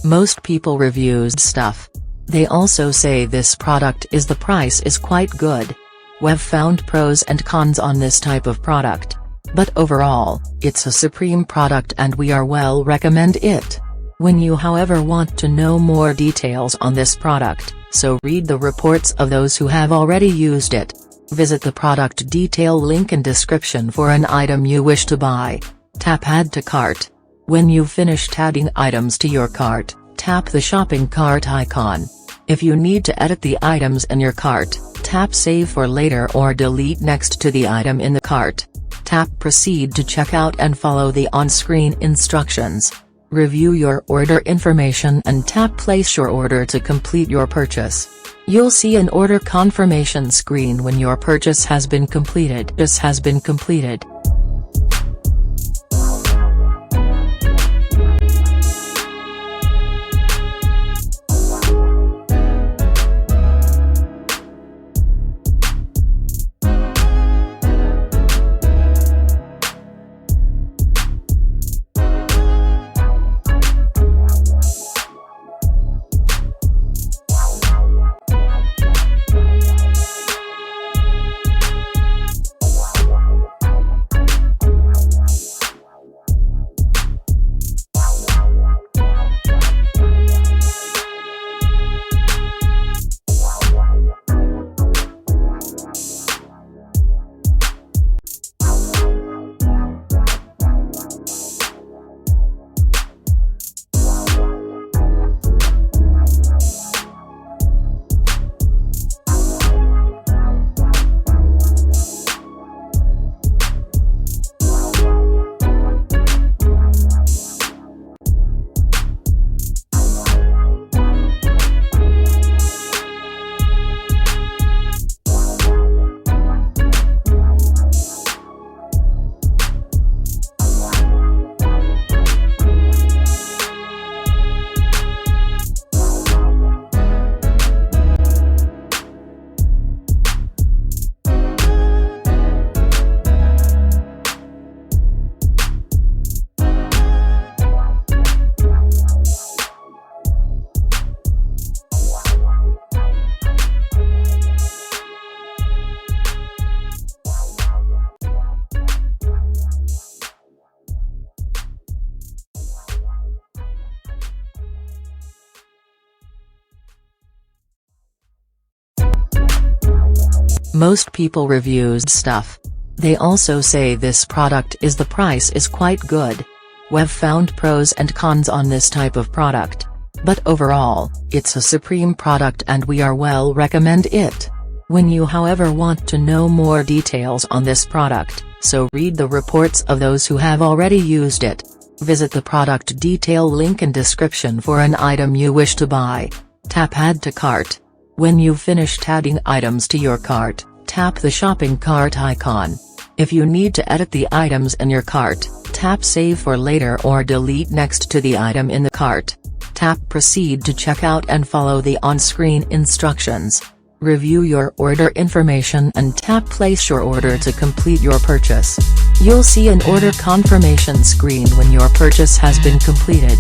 Most people reviews stuff. They also say this product is the price is quite good. We've found pros and cons on this type of product. But overall, it's a supreme product and we are well recommend it. When you however want to know more details on this product, so read the reports of those who have already used it. Visit the product detail link in description for an item you wish to buy. Tap add to cart. When you've finished adding items to your cart, tap the shopping cart icon. If you need to edit the items in your cart, tap save for later or delete next to the item in the cart. Tap proceed to checkout and follow the on-screen instructions. Review your order information and tap place your order to complete your purchase. You'll see an order confirmation screen when your purchase has been completed. Most people reviews stuff. They also say this product is the price is quite good. We've found pros and cons on this type of product. But overall, it's a supreme product and we are well recommend it. When you however want to know more details on this product, so read the reports of those who have already used it. Visit the product detail link in description for an item you wish to buy. Tap add to cart. When you've finished adding items to your cart, tap the shopping cart icon. If you need to edit the items in your cart, tap save for later or delete next to the item in the cart. Tap proceed to checkout and follow the on-screen instructions. Review your order information and tap place your order to complete your purchase. You'll see an order confirmation screen when your purchase has been completed.